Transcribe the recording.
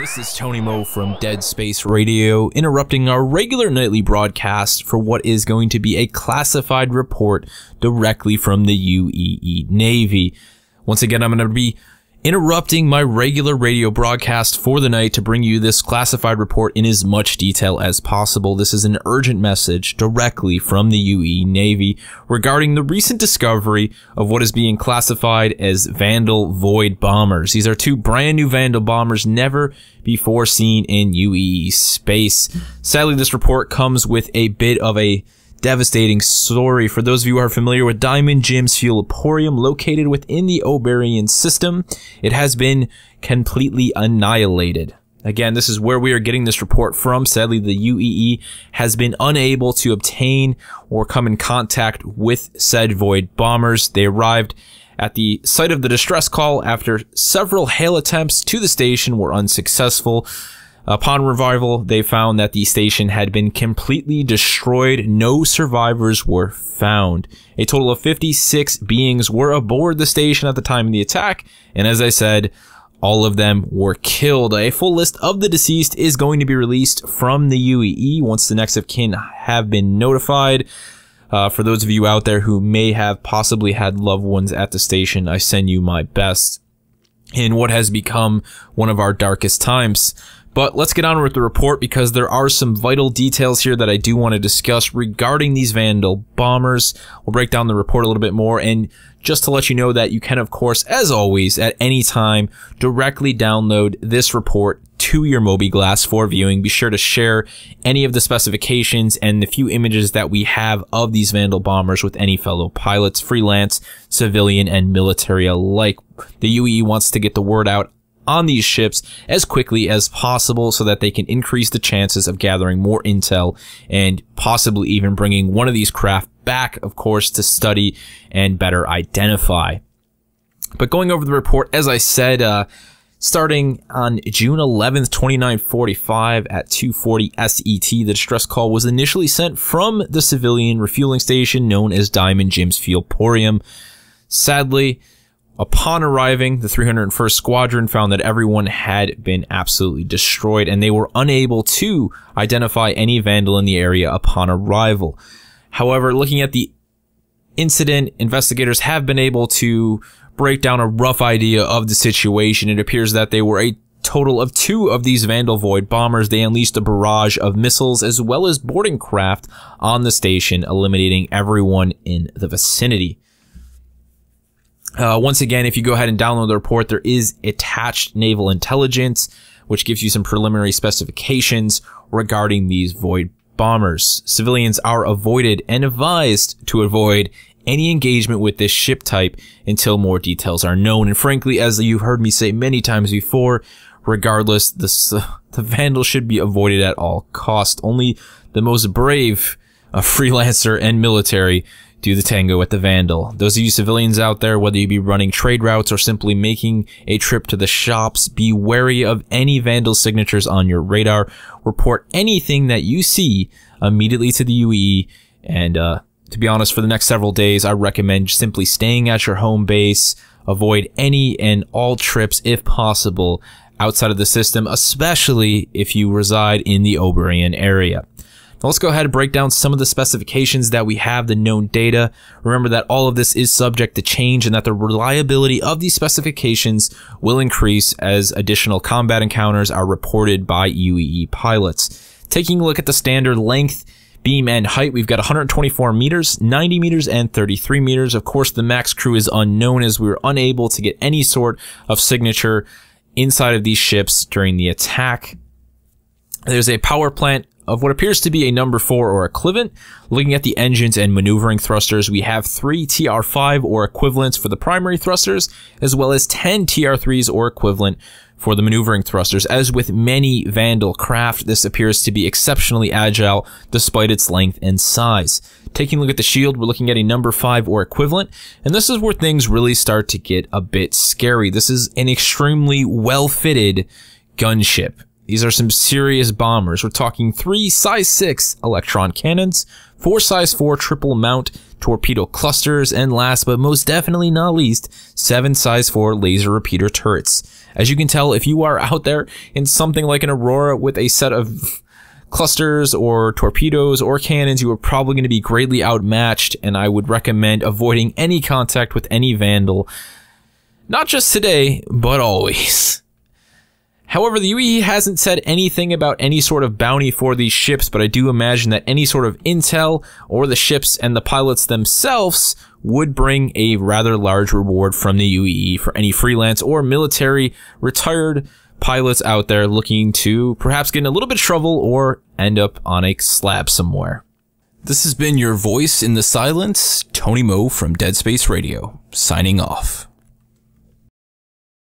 This is Tony Mo from Deadspace Radio, interrupting our regular nightly broadcast for what is going to be a classified report directly from the UEE Navy. Once again, I'm going to be interrupting my regular radio broadcast for the night to bring you this classified report in as much detail as possible. This is an urgent message directly from the UEE Navy regarding the recent discovery of what is being classified as Vandal Void Bombers. These are two brand new Vandal bombers never before seen in UEE space. Sadly, this report comes with a bit of a devastating story. For those of you who are familiar with Diamond Jim's Fuel Emporium, located within the Oberian system, it has been completely annihilated. Again, this is where we are getting this report from. Sadly, the UEE has been unable to obtain or come in contact with said Void bombers. They arrived at the site of the distress call after several hail attempts to the station were unsuccessful. Upon revival, they found that the station had been completely destroyed. No survivors were found. A total of 56 beings were aboard the station at the time of the attack, and as I said, all of them were killed. A full list of the deceased is going to be released from the UEE once the next of kin have been notified. For those of you out there who may have possibly had loved ones at the station, I send you my best in what has become one of our darkest times. But let's get on with the report, because there are some vital details here that I do want to discuss regarding these Vandal bombers. We'll break down the report a little bit more, and just to let you know that you can, of course, as always, at any time, directly download this report to your mobiGlas for viewing. Be sure to share any of the specifications and the few images that we have of these Vandal bombers with any fellow pilots, freelance, civilian, and military alike. The UEE wants to get the word out on these ships as quickly as possible so that they can increase the chances of gathering more intel and possibly even bringing one of these craft back, of course, to study and better identify. But going over the report, as I said, starting on June 11th, 2945 at 2:40 SET, the distress call was initially sent from the civilian refueling station known as Diamond Jim's Fuel Emporium. Sadly, upon arriving, the 301st Squadron found that everyone had been absolutely destroyed, and they were unable to identify any Vandal in the area upon arrival. However, looking at the incident, investigators have been able to break down a rough idea of the situation. It appears that they were a total of 2 of these Vandal Void bombers. They unleashed a barrage of missiles as well as boarding craft on the station, eliminating everyone in the vicinity. Once again, if you go ahead and download the report, there is attached naval intelligence, which gives you some preliminary specifications regarding these Void bombers. Civilians are avoided and advised to avoid any engagement with this ship type until more details are known. And frankly, as you've heard me say many times before, regardless, the Vandal should be avoided at all costs. Only the most brave freelancer and military do the tango at the Vandal. Those of you civilians out there, whether you be running trade routes or simply making a trip to the shops, be wary of any Vandal signatures on your radar. Report anything that you see immediately to the UEE, and to be honest, for the next several days, I recommend simply staying at your home base. Avoid any and all trips, if possible, outside of the system, especially if you reside in the Oberian area. Now let's go ahead and break down some of the specifications that we have, the known data. Remember that all of this is subject to change and that the reliability of these specifications will increase as additional combat encounters are reported by UEE pilots. Taking a look at the standard length, beam, and height, we've got 124 meters, 90 meters, and 33 meters. Of course, the max crew is unknown as we were unable to get any sort of signature inside of these ships during the attack. There's a power plant of what appears to be a number 4 or equivalent. Looking at the engines and maneuvering thrusters, we have 3 TR5 or equivalents for the primary thrusters, as well as 10 TR3s or equivalent for the maneuvering thrusters. As with many Vandal craft, this appears to be exceptionally agile despite its length and size. Taking a look at the shield, we're looking at a number 5 or equivalent, and this is where things really start to get a bit scary. This is an extremely well-fitted gunship. These are some serious bombers. We're talking 3 size 6 electron cannons, 4 size 4 triple mount torpedo clusters, and last but most definitely not least, 7 size 4 laser repeater turrets. As you can tell, if you are out there in something like an Aurora with a set of clusters or torpedoes or cannons, you are probably going to be greatly outmatched, and I would recommend avoiding any contact with any Vandal. Not just today, but always. However, the UEE hasn't said anything about any sort of bounty for these ships, but I do imagine that any sort of intel or the ships and the pilots themselves would bring a rather large reward from the UEE for any freelance or military retired pilots out there looking to perhaps get in a little bit of trouble or end up on a slab somewhere. This has been your voice in the silence, Tony Moe from Deadspace Radio, signing off.